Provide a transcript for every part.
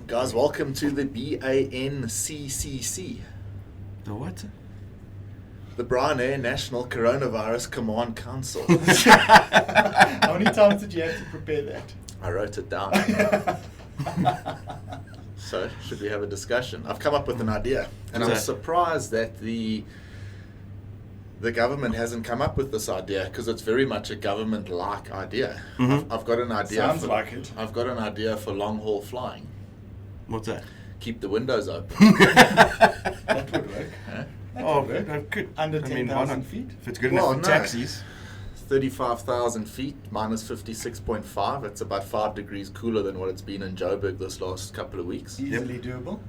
Guys, welcome to the B.A.N.C.C.C. The what? The Bryan Air National Coronavirus Command Council. How many times did you have to prepare that? I wrote it down. So, should we have a discussion? I've come up with an idea, and I'm surprised that the government hasn't come up with this idea, because it's very much a government-like idea. Mm-hmm. I've got an idea. Sounds like it. I've got an idea for long-haul flying. What's that? Keep the windows open. That would work. Huh? That Oh, would work. that could. Under I mean, 10,000 feet? If it's good Well, enough for no. taxis. 35,000 feet minus 56.5. It's about 5 degrees cooler than what it's been in Joburg this last couple of weeks. Easily doable.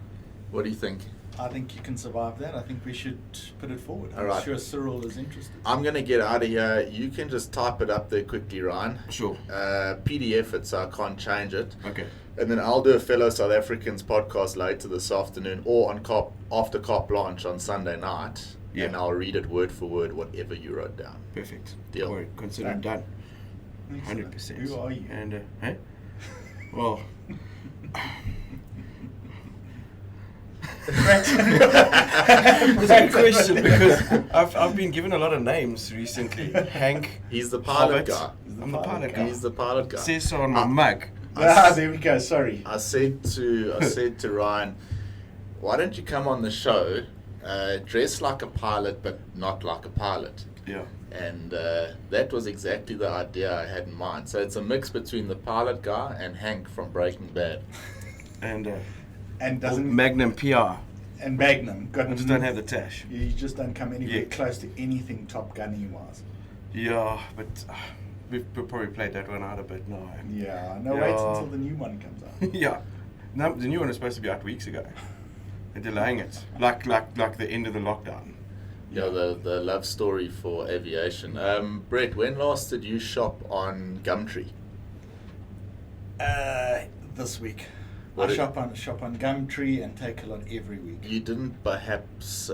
What do you think? I think you can survive that. I think we should put it forward. All I'm right. sure Cyril is interested. I'm going to get out of here. You can just type it up there quickly, Ryan. Sure. PDF it so I can't change it. Okay. And then I'll do a fellow South Africans podcast later this afternoon or on after Carte Blanche on Sunday night. Yeah. And I'll read it word for word, whatever you wrote down. Perfect. Deal. Don't worry, consider it done. Excellent. 100%. Who are you? And, hey? Well. It's a good question because I've been given a lot of names recently. Hank. He's the pilot Hobbit. guy. I'm the pilot guy. He's the pilot guy. Says so on my mug. There we go. Sorry. I said to Ryan, why don't you come on the show, dress like a pilot but not like a pilot? Yeah. And that was exactly the idea I had in mind. So it's a mix between the pilot guy and Hank from Breaking Bad. And doesn't Magnum PR. and Magnum. I just don't have the tash. You just don't come anywhere Yeah. close to anything Top Gun wise. Yeah, but we've probably played that one out a bit now. Yeah. No, Yeah. wait until the new one comes out. Yeah. No, the new one was supposed to be out weeks ago. They're delaying it. Like the end of the lockdown. Yeah, the love story for aviation. Brett, when last did you shop on Gumtree? This week. What I it- shop on Gumtree and take a lot every week. You didn't perhaps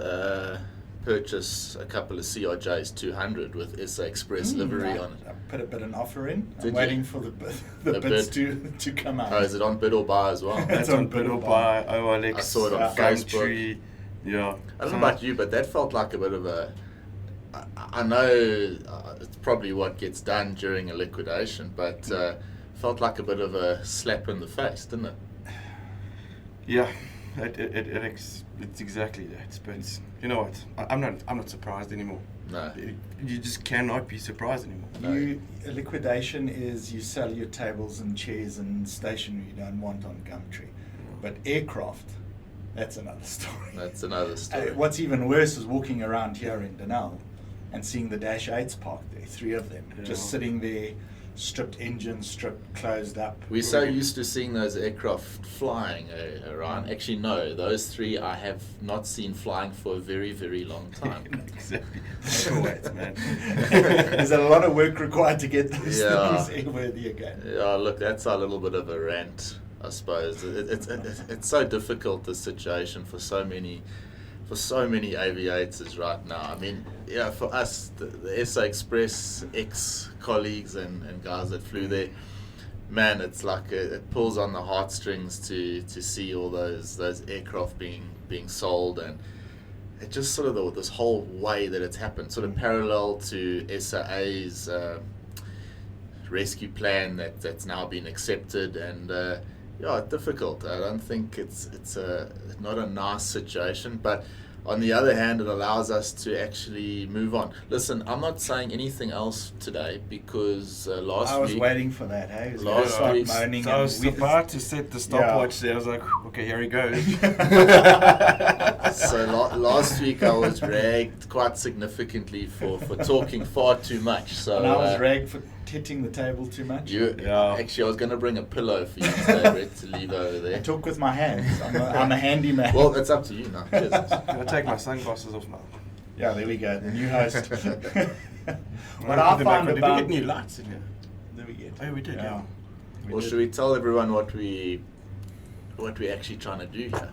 purchase a couple of CRJs 200 with SA Express livery on it? I put a bit an offer in. Did I'm you? waiting for the bids to come out. Oh, is it on bid or buy as well? That's on bid or buy, OLX, I saw it on Gumtree. Yeah. I don't know about you, but that felt like a bit of a... I know it's probably what gets done during a liquidation, but felt like a bit of a slap in the face, didn't it? Yeah, it's exactly that. But you know what? I'm not surprised anymore. No. You just cannot be surprised anymore. No. A liquidation is you sell your tables and chairs and stationery you don't want on Gumtree. But aircraft, that's another story. That's another story. What's even worse is walking around here in Denell and seeing the Dash 8s parked there, 3 of them, just Yeah. sitting there, stripped engines, stripped, closed up. We're so used to seeing those aircraft flying, Ryan. Actually, no, those 3 I have not seen flying for a very, very long time. Exactly. Airways, man. There's a lot of work required to get those Yeah. things airworthy again. Yeah, look, that's a little bit of a rant, I suppose. It's so difficult, the situation for so many aviators right now. I mean, yeah, for us, the SA Express ex-colleagues and guys that flew there, man, it's like it pulls on the heartstrings to see all those aircraft being sold, and it just sort of this whole way that it's happened, sort of parallel to SAA's rescue plan that's now been accepted, and yeah, difficult. I don't think it's not a nice situation, but on the other hand, it allows us to actually move on. Listen, I'm not saying anything else today because last I was week... waiting for that, hey? It was Last gonna start week- moaning So I and was we- about to set the stopwatch there. I was like, okay, here he goes. So last week I was ragged quite significantly for talking far too much. So And I was ragged for hitting the table too much. Yeah. Actually, I was going to bring a pillow for you today, Brett, to leave over I there. talk with my hands. I'm a handyman. Well, it's up to you now. Cheers. I'm going to take my sunglasses off now. Yeah, there we go. The new host. Well, What I put them back found on. Did we about get new lights in here? there we get. Oh, we did, yeah. Well, should we tell everyone what we're actually trying to do here?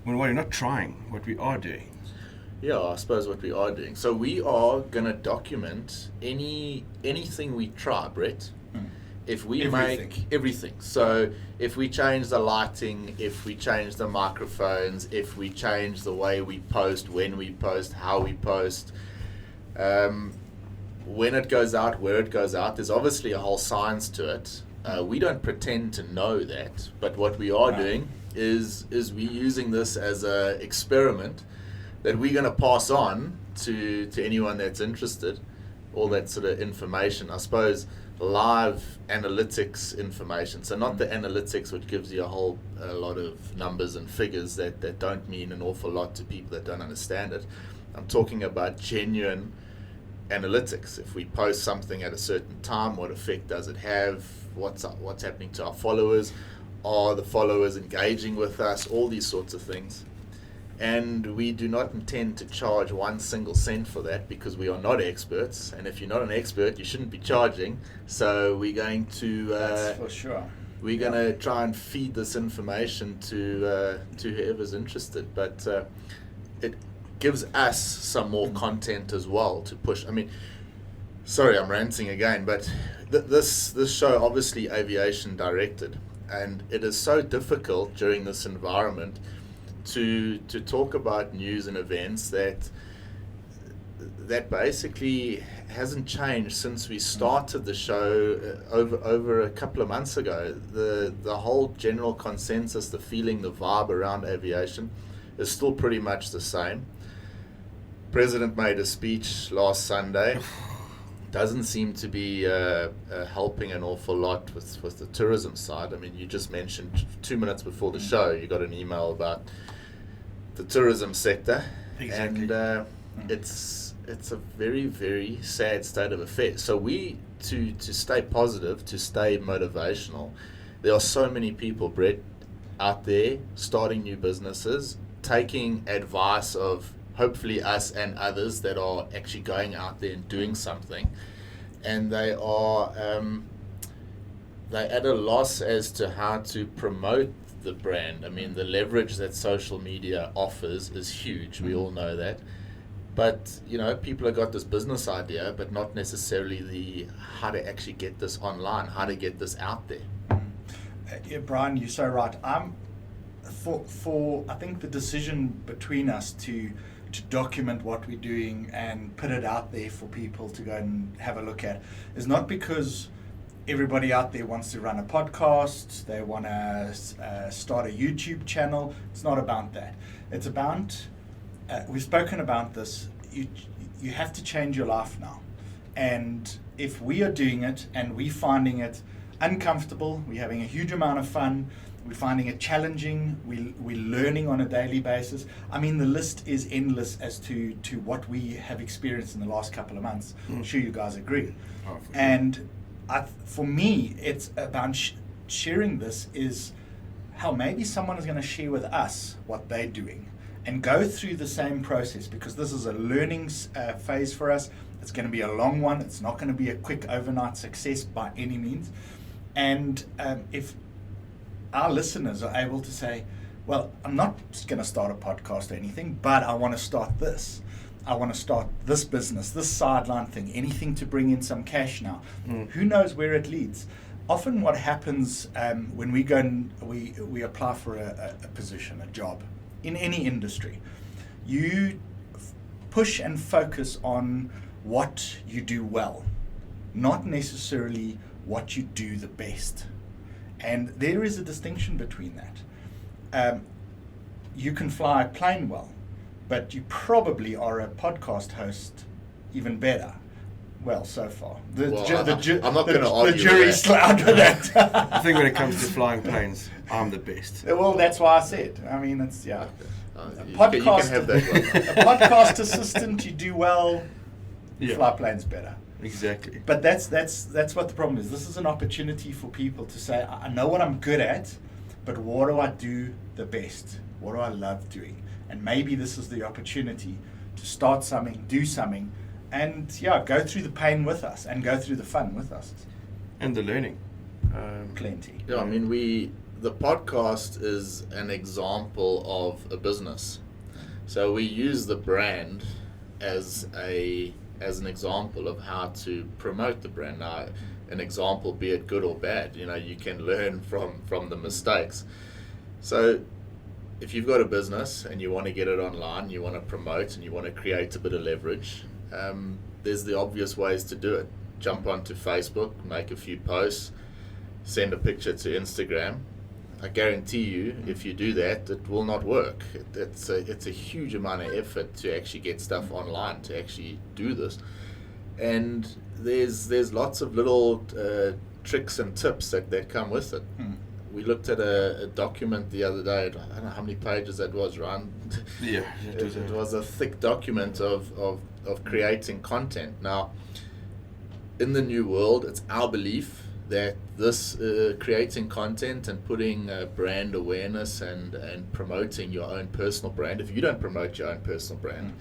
Well, we're not trying. What we are doing. Yeah, I suppose what we are doing. So we are going to document anything we try, Brett, if we Everything. make everything, so if we change the lighting, if we change the microphones, if we change the way we post, when we post, how we post, when it goes out, where it goes out, there's obviously a whole science to it. We don't pretend to know that, but what we are doing is we're using this as a experiment that we're going to pass on to anyone that's interested, all that sort of information. I suppose live analytics information. So not the analytics which gives you a lot of numbers and figures that don't mean an awful lot to people that don't understand it. I'm talking about genuine analytics. If we post something at a certain time, what effect does it have? What's happening to our followers? Are the followers engaging with us? All these sorts of things. And we do not intend to charge 1 single cent for that, because we are not experts. And if you're not an expert, you shouldn't be charging. So we're going to That's for sure. we're going to try and feed this information to whoever's interested. But it gives us some more content as well to push. I mean, sorry, I'm ranting again, but this show, obviously Aviation directed, and it is so difficult during this environment to talk about news and events that basically hasn't changed since we started the show over a couple of months ago. The whole general consensus, the feeling, the vibe around aviation is still pretty much the same. President made a speech last Sunday. Doesn't seem to be helping an awful lot with the tourism side. I mean, you just mentioned 2 minutes before the show, you got an email about the tourism sector. Exactly. And it's a very, very sad state of affairs. So to stay positive, to stay motivational, there are so many people, Brett, out there starting new businesses, taking advice of hopefully us and others that are actually going out there and doing something, and they are they're at a loss as to how to promote the brand. I mean, the leverage that social media offers is huge. We all know that. But, people have got this business idea, but not necessarily the how to actually get this online, how to get this out there. Brian, you're so right. For I think the decision between us to document what we're doing and put it out there for people to go and have a look at is not because everybody out there wants to run a podcast, they want to start a YouTube channel. It's not about that. It's about, we've spoken about this, you have to change your life now. And if we are doing it and we're finding it uncomfortable, we're having a huge amount of fun, we're finding it challenging, we're learning on a daily basis. I mean, the list is endless as to what we have experienced in the last couple of months. I'm sure you guys agree. Oh, for sure. And for me, it's about sharing this is how maybe someone is going to share with us what they're doing and go through the same process, because this is a learning phase for us. It's going to be a long one. It's not going to be a quick overnight success by any means. And if our listeners are able to say, well, I'm not just going to start a podcast or anything, but I want to start this. I want to start this business, this sideline thing, anything to bring in some cash now. Who knows where it leads? Often what happens when we go and we apply for a position, a job, in any industry, you push and focus on what you do well, not necessarily what you do the best. And there is a distinction between that. You can fly a plane well, but you probably are a podcast host even better. Well, so far. I'm not going to argue the jury's still under that. I think when it comes to flying planes, I'm the best. Well, that's why I said. I mean, it's, yeah. You can have that one. A podcast assistant, you do well, Yeah. fly planes better. Exactly. But that's what the problem is. This is an opportunity for people to say, I know what I'm good at, but what do I do the best? What do I love doing? And maybe this is the opportunity to start something, do something, and go through the pain with us and go through the fun with us. And the learning. Plenty. Yeah, I mean, the podcast is an example of a business. So we use the brand as a as an example of how to promote the brand. Now, an example, be it good or bad, you can learn from the mistakes. So if you've got a business and you want to get it online, you want to promote and you want to create a bit of leverage, there's the obvious ways to do it. Jump onto Facebook, make a few posts, send a picture to Instagram. I guarantee you, if you do that, it will not work. It's a huge amount of effort to actually get stuff online, to actually do this. And there's lots of little tricks and tips that come with it. We looked at a document the other day. I don't know how many pages that was, Ryan. Yeah, it was a thick document of creating content. Now, in the new world, it's our belief that this creating content and putting brand awareness and promoting your own personal brand, if you don't promote your own personal brand,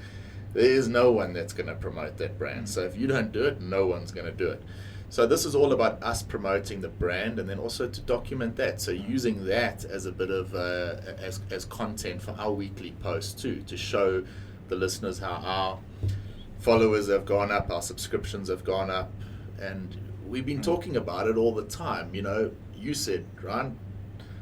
there is no one that's going to promote that brand. So if you don't do it, no one's going to do it. So this is all about us promoting the brand, and then also to document that. So using that as a bit of as content for our weekly posts too, to show the listeners how our followers have gone up, our subscriptions have gone up, and we've been talking about it all the time. You said, Ryan,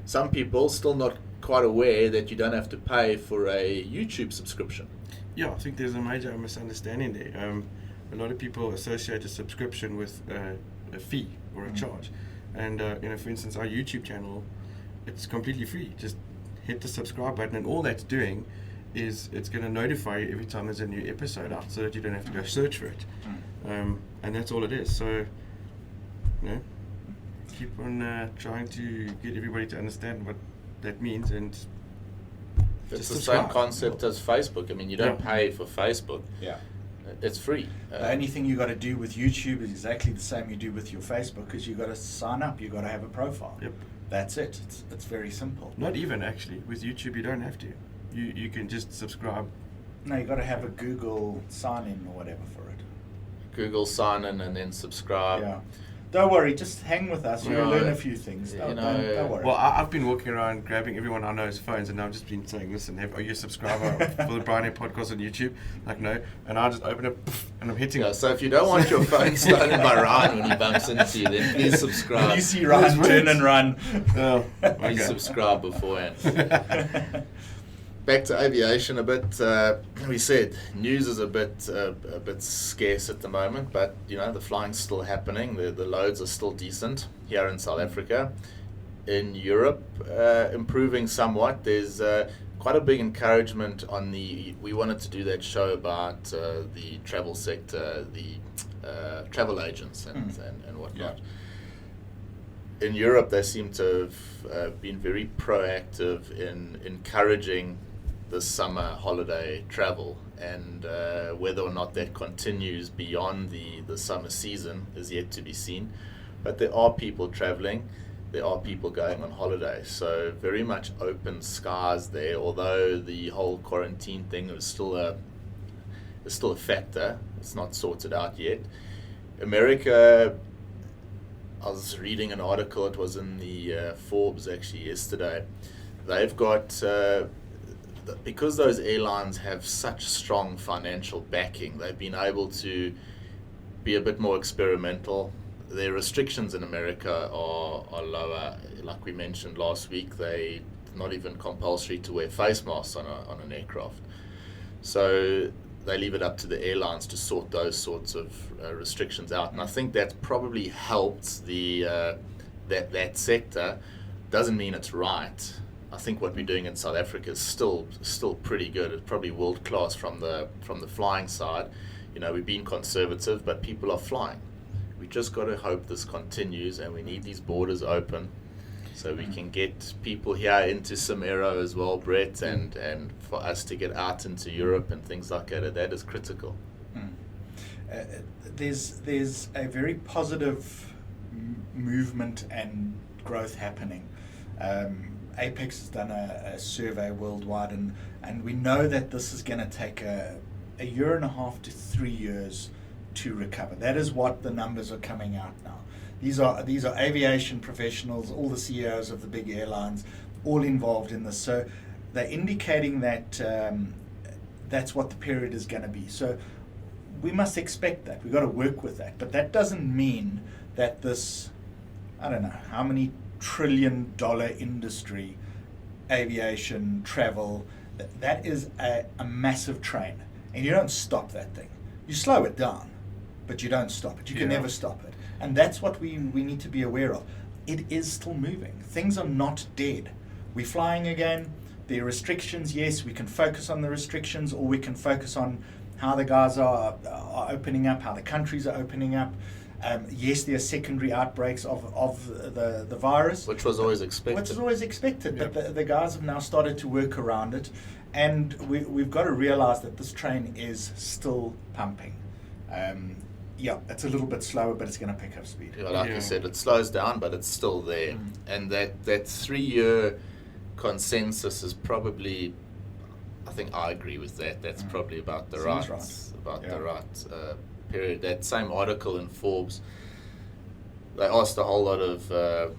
some people still not quite aware that you don't have to pay for a YouTube subscription. Yeah, I think there's a major misunderstanding there. A lot of people associate a subscription with a fee or a charge. And, for instance, our YouTube channel, it's completely free. Just hit the subscribe button, and all that's doing is it's going to notify you every time there's a new episode out, so that you don't have to go search for it. And that's all it is. So, keep on trying to get everybody to understand what that means, and it's just the subscribe. same concept as Facebook. I mean, you don't pay for Facebook. Yeah. It's free. The only thing you got to do with YouTube is exactly the same you do with your Facebook, is you got to sign up. You got to have a profile. Yep. That's it. It's very simple. Not even actually. With YouTube, you don't have to. You can just subscribe. No, you got to have a Google sign-in or whatever for it. Google sign in and then subscribe. Yeah. Don't worry, just hang with us. You'll learn a few things. Don't worry. Well, I've been walking around grabbing everyone I know's phones, and I've just been saying, listen, are you a subscriber for the Bryan Air podcast on YouTube? Like, no. And I just open it, and I'm hitting it. So if you don't want your phone stolen by Ryan when he bumps into you, then please subscribe. When you see Ryan turn and run. Oh, okay. Please subscribe beforehand. Back to aviation a bit. We said news is a bit scarce at the moment, but the flying's still happening. The loads are still decent here in South Africa. In Europe, improving somewhat. There's quite a big encouragement on we wanted to do that show about the travel sector, the travel agents and whatnot. Yeah. In Europe, they seem to have been very proactive in encouraging the summer holiday travel, and whether or not that continues beyond the summer season is yet to be seen. But there are people traveling, there are people going on holiday, so very much open skies there, although the whole quarantine thing is still a factor. It's not sorted out yet. America, I was reading an article, it was in the Forbes actually yesterday. They've got because those airlines have such strong financial backing, they've been able to be a bit more experimental. Their restrictions in America are lower. Like we mentioned last week, they're not even compulsory to wear face masks on an aircraft. So they leave it up to the airlines to sort those sorts of restrictions out. And I think that's probably helped that sector. Doesn't mean it's right. I think what we're doing in South Africa is still pretty good. It's probably world class from the flying side. We've been conservative, but people are flying. We just got to hope this continues, and we need these borders open so we can get people here into Samero as well, Brett, and for us to get out into Europe and things like that. That is critical. There's a very positive movement and growth happening. Apex has done a survey worldwide, and we know that this is going to take a year and a half to 3 years to recover. That is what the numbers are coming out now. These are aviation professionals, all the CEOs of the big airlines, all involved in this. So they're indicating that that's what the period is going to be. So we must expect that. We've got to work with that. But that doesn't mean that this, I don't know, how many $1 trillion industry, aviation, travel, that is a massive train. And you don't stop that thing. You slow it down, but you don't stop it. You can never stop it. And that's what we need to be aware of. It is still moving. Things are not dead. We're flying again. There are restrictions. Yes, we can focus on the restrictions, or we can focus on how the guys are opening up, how the countries are opening up. Yes, there are secondary outbreaks of the virus. Which was always expected. But the guys have now started to work around it. And we've got to realize that this train is still pumping. It's a little bit slower, but it's going to pick up speed. Like you said, it slows down, but it's still there. And that 3-year consensus is probably, I think I agree with that. That's probably about the right period. That same article in Forbes, they asked a whole lot of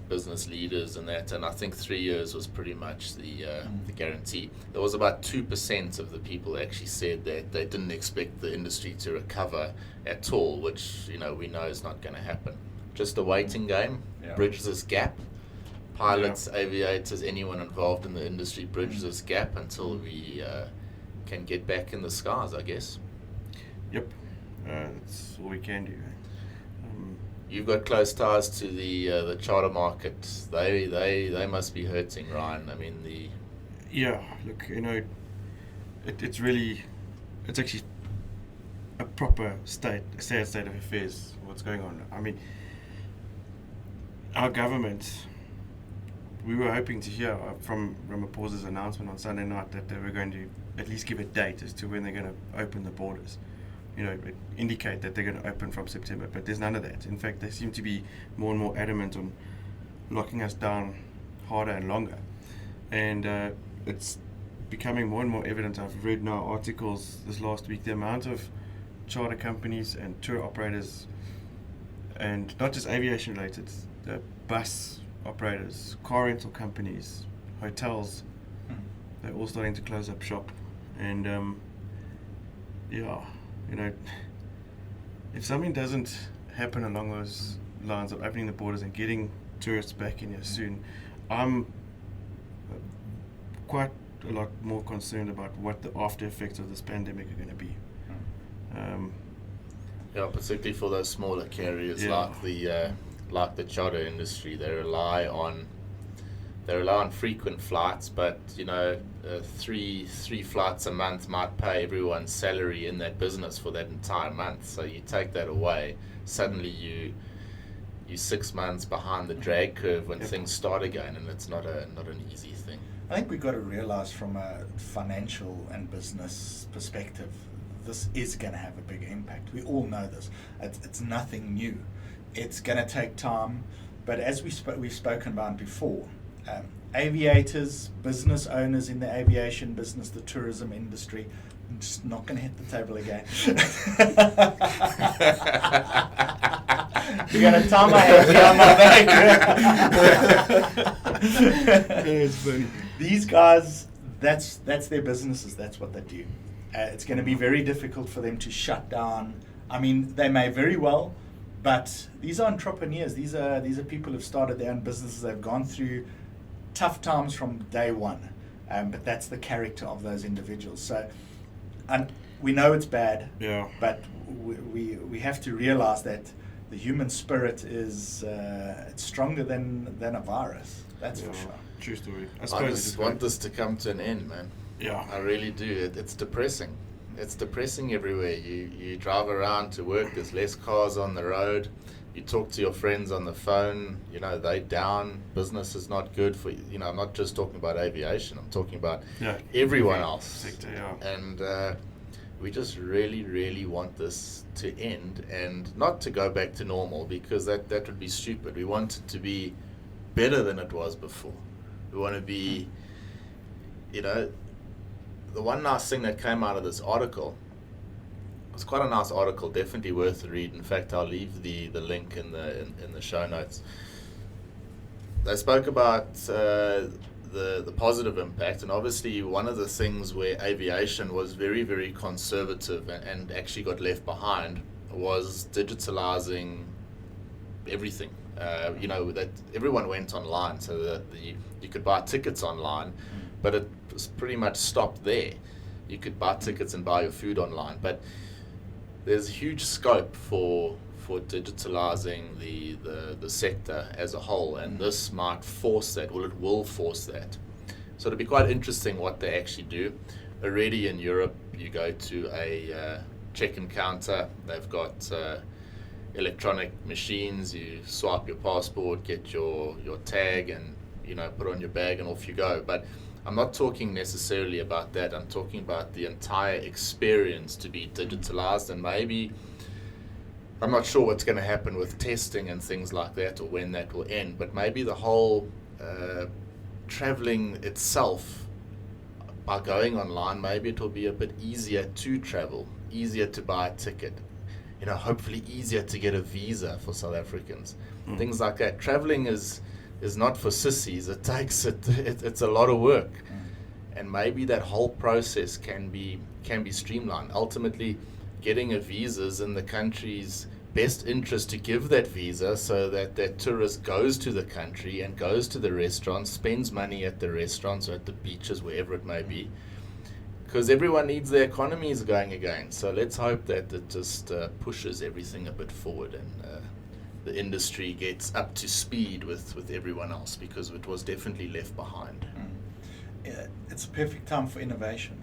business leaders and I think 3 years was pretty much the guarantee. There was about 2% of the people actually said that they didn't expect the industry to recover at all, which we know is not going to happen. Just a waiting game, bridge this gap. Pilots, aviators, anyone involved in the industry, bridge this gap until we can get back in the skies, I guess. Yep, that's all we can do. You've got close ties to the charter market. They must be hurting, Ryan. I mean look, it's actually a proper sad state of affairs. What's going on? I mean, our government. We were hoping to hear from Ramaphosa's announcement on Sunday night that they were going to at least give a date as to when they're going to open the borders. Indicate that they're going to open from September, but there's none of that. In fact, they seem to be more and more adamant on locking us down harder and longer. And it's becoming more and more evident. I've read now articles this last week, the amount of charter companies and tour operators, and not just aviation related, the bus operators, car rental companies, hotels, they're all starting to close up shop. And if something doesn't happen along those lines of opening the borders and getting tourists back in here soon, I'm quite a lot more concerned about what the after effects of this pandemic are going to be. Particularly for those smaller carriers like the charter industry. They rely on frequent flights, but 3 flights a month might pay everyone's salary in that business for that entire month. So you take that away, suddenly you're 6 months behind the drag curve when things start again, and it's not an easy thing. I think we've got to realize from a financial and business perspective, this is going to have a big impact. We all know this. It's nothing new. It's going to take time, but as we've spoken about before, aviators, business owners in the aviation business, the tourism industry, I'm just not going to hit the table again. You're going to tie my hands behind my back. It's funny. These guys, that's their businesses. That's what they do. It's going to be very difficult for them to shut down. I mean, they may very well, but these are entrepreneurs. These are people who've started their own businesses. They've gone through tough times from day one, but that's the character of those individuals. So, and we know it's bad, but we have to realize that the human spirit is it's stronger than a virus. That's for sure. True story. I just want this to come to an end, man. Yeah, I really do. It's depressing. It's depressing everywhere. You drive around to work. There's less cars on the road. You talk to your friends on the phone. They down. Business is not good for I'm not just talking about aviation. I'm talking about everyone else. Sector, And we just really, really want this to end and not to go back to normal, because that would be stupid. We want it to be better than it was before. We want to be, the one nice thing that came out of this article, it's quite a nice article, definitely worth a read. In fact, I'll leave the link in the show notes. They spoke about the positive impact. And obviously one of the things where aviation was very, very conservative and actually got left behind was digitalizing everything. That everyone went online, so that you could buy tickets online, but it was pretty much stopped there. You could buy tickets and buy your food online, but there's huge scope for digitalizing the sector as a whole, and this might force that. Well, it will force that. So it'll be quite interesting what they actually do. Already in Europe, you go to a check-in counter, they've got electronic machines, you swipe your passport, get your tag, and put on your bag, and off you go. But I'm not talking necessarily about that. I'm talking about the entire experience to be digitalized, and maybe I'm not sure what's going to happen with testing and things like that, or when that will end, but maybe the whole traveling itself, by going online, maybe it will be a bit easier to travel, easier to buy a ticket, hopefully easier to get a visa for South Africans, things like that. Traveling is not for sissies. It takes it's a lot of work, and maybe that whole process can be streamlined. Ultimately, getting a visa is in the country's best interest to give that visa, so that that tourist goes to the country and goes to the restaurants, spends money at the restaurants or at the beaches, wherever it may be, because everyone needs their economies going again. So let's hope that it just pushes everything a bit forward, and the industry gets up to speed with everyone else, because it was definitely left behind. It's a perfect time for innovation.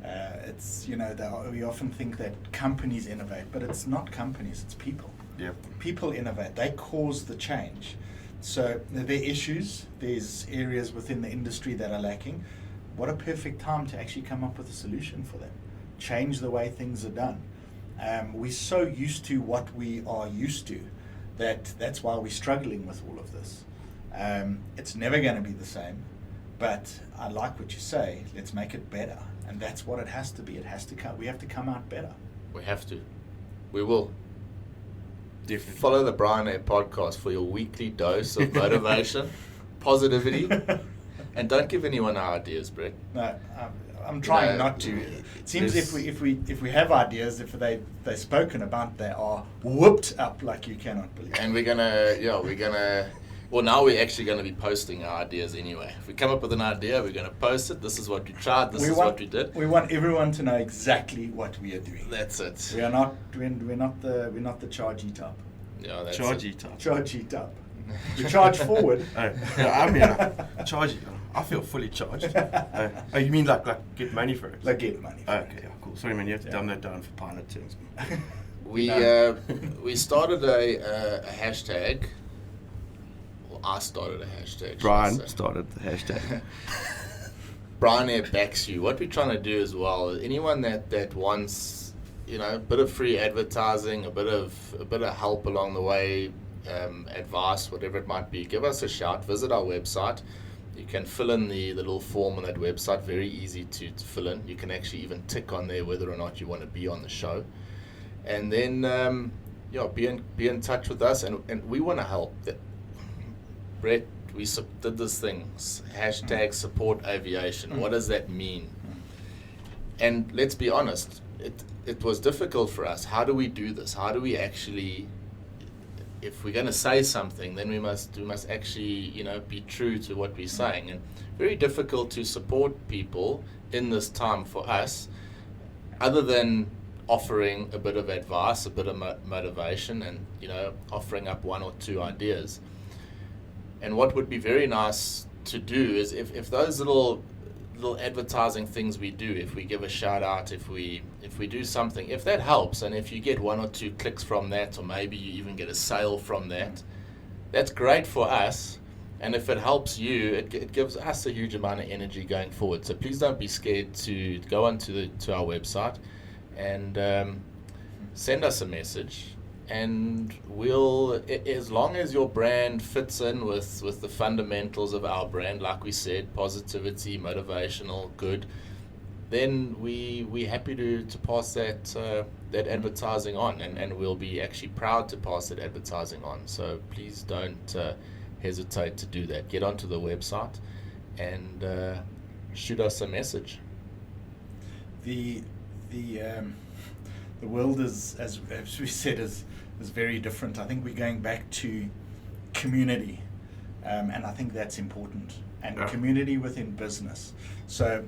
We often think that companies innovate, but it's not companies, it's people. Yep. People innovate, they cause the change. So there are issues, there's areas within the industry that are lacking. What a perfect time to actually come up with a solution for them. Change the way things are done. We're so used to what we are used to that's why we're struggling with all of this. It's never going to be the same, but I like what you say, let's make it better. And that's what it has to be. We have to come out better. We have to. We will. Definitely. Follow the Bryan Air podcast for your weekly dose of motivation, positivity, and don't give anyone our ideas, Brett. No, I'm trying not to. It seems if we have ideas, if they're spoken about, they are whooped up like you cannot believe. And we're gonna. Well, now we're actually going to be posting our ideas anyway. If we come up with an idea, we're going to post it. This is what we tried. This is what we did. We want everyone to know exactly what we are doing. That's it. We're not the chargy top. Yeah, that's Chargy it. top. Chargy top. We charge forward. Chargy. I feel fully charged. You mean like get money for it? Like get money. Okay, yeah, cool. Sorry, man. You have to dumb that down for pilot terms. We started a hashtag. I started a hashtag. Bryan started the hashtag. Bryan Air backs you. What we're trying to do as well is anyone that wants, a bit of free advertising, a bit of help along the way, advice, whatever it might be, give us a shout. Visit our website. You can fill in the little form on that website. Very easy to fill in. You can actually even tick on there whether or not you want to be on the show, and then be in touch with us, and we want to help. Brett, we did this thing, hashtag support aviation. What does that mean? And let's be honest, it was difficult for us. How do we do this? How do we actually, if we're going to say something, then we must actually, be true to what we're saying. And very difficult to support people in this time for us, other than offering a bit of advice, a bit of motivation, and, offering up one or two ideas. And what would be very nice to do is if those little advertising things we do, if we give a shout out, if we do something, if that helps, and if you get one or two clicks from that, or maybe you even get a sale from that, that's great for us. And if it helps you, it gives us a huge amount of energy going forward. So please don't be scared to go onto our website and send us a message. And we'll, as long as your brand fits in with the fundamentals of our brand, like we said, positivity, motivational, good, then we're happy to pass that advertising on, and we'll be actually proud to pass that advertising on. So please don't hesitate to do that. Get onto the website and shoot us a message. The world is, as we said, is very different. I think we're going back to community, and I think that's important. And community within business. So,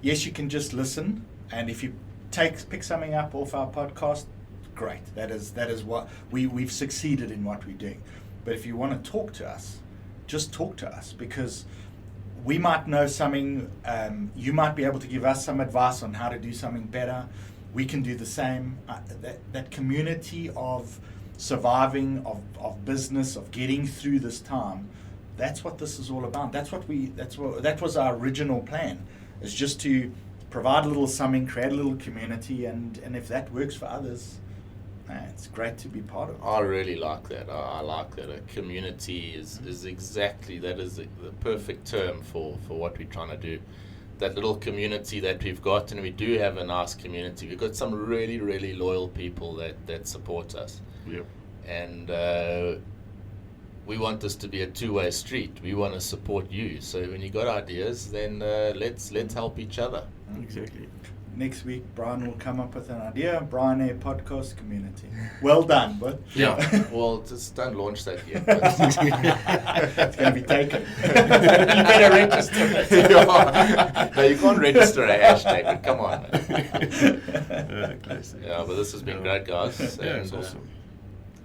yes, you can just listen, and if you pick something up off our podcast, great. That is what we've succeeded in what we're doing. But if you want to talk to us, just talk to us, because we might know something. You might be able to give us some advice on how to do something better. We can do the same. That community of surviving, of business, of getting through this time. That's what this is all about. That was our original plan, is just to provide a little something, create a little community, and if that works for others, it's great to be part of it. I really like that. I like that. A community is exactly, that is the perfect term for what we're trying to do. That little community that we've got, and we do have a nice community. We've got some really, really loyal people that support us. Yep. And we want this to be a two-way street. We want to support you. So when you got ideas, then let's help each other. Exactly. Next week, Bryan will come up with an idea. Bryan Air Podcast Community. Well done, but yeah. Well, just don't launch that yet. It's going to be taken. You better register it. No, you can't register a hashtag, but come on, man. Classic. Yeah, but this has been great, guys. Yeah, it's awesome.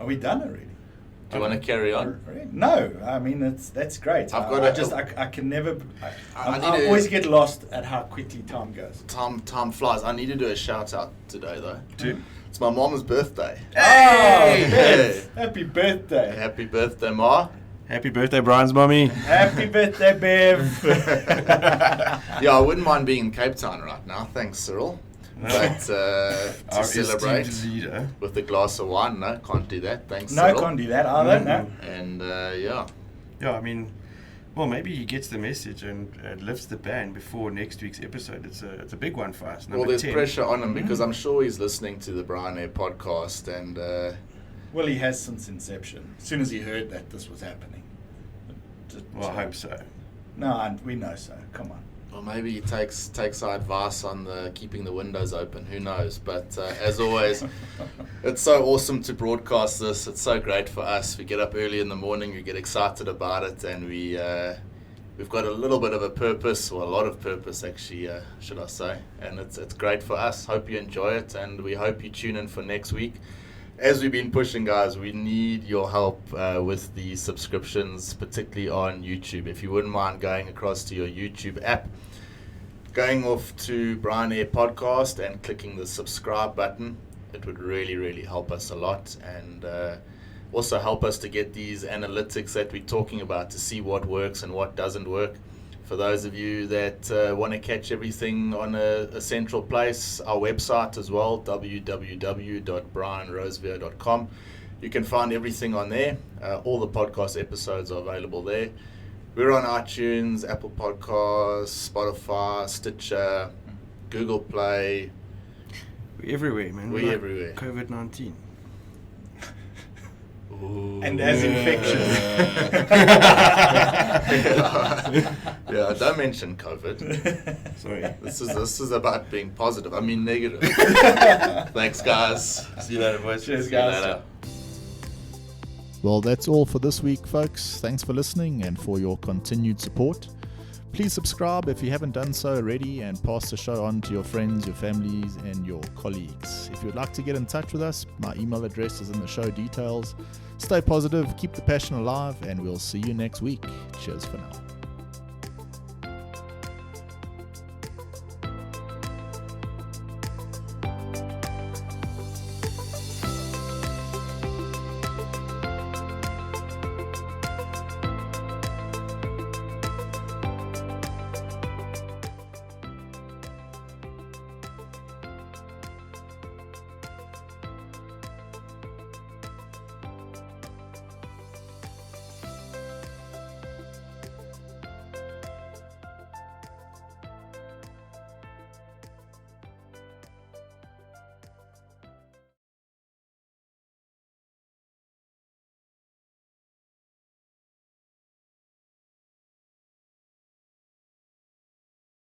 Are we done already? Do you want to carry on? No, I mean that's great. I can never. I always get lost at how quickly time goes. Time flies. I need to do a shout out today though. It's my mom's birthday. Hey! Bev. Happy birthday! Happy birthday, Ma. Happy birthday, Bryan's mommy. Happy birthday, Bev. Yeah, I wouldn't mind being in Cape Town right now. Thanks, Cyril. But to celebrate with a glass of wine, no, can't do that. Thanks, Cyril. No, can't do that either, no. And yeah. Yeah, I mean, well, maybe he gets the message and lifts the ban before next week's episode. It's a big one for us. Well, there's 10. Pressure on him because I'm sure he's listening to the Bryan Air podcast, and well, he has since inception. As soon as he heard that this was happening. Well, I hope so. No, we know so. Come on. Well, maybe he takes our advice on keeping the windows open. Who knows? But as always, it's so awesome to broadcast this. It's so great for us. We get up early in the morning. We get excited about it, and we've got a little bit of a purpose, or a lot of purpose, actually, should I say? And it's great for us. Hope you enjoy it, and we hope you tune in for next week. As we've been pushing, guys, we need your help with the subscriptions, particularly on YouTube. If you wouldn't mind going across to your YouTube app, going off to Bryan Air Podcast and clicking the subscribe button, it would really, really help us a lot, and also help us to get these analytics that we're talking about, to see what works and what doesn't work. For those of you that want to catch everything on a central place, our website as well, www.brianrosevear.com. You can find everything on there. All the podcast episodes are available there. We're on iTunes, Apple Podcasts, Spotify, Stitcher, Google Play. We're everywhere, man. We're everywhere. COVID-19. Ooh. And as infectious. Yeah, don't mention COVID. Sorry. This is about being positive. I mean negative. Thanks, guys. See you later, boys. Cheers, guys. See you later. Well, that's all for this week, folks. Thanks for listening and for your continued support. Please subscribe if you haven't done so already, and pass the show on to your friends, your families, and your colleagues. If you'd like to get in touch with us, my email address is in the show details. Stay positive, keep the passion alive, and we'll see you next week. Cheers for now.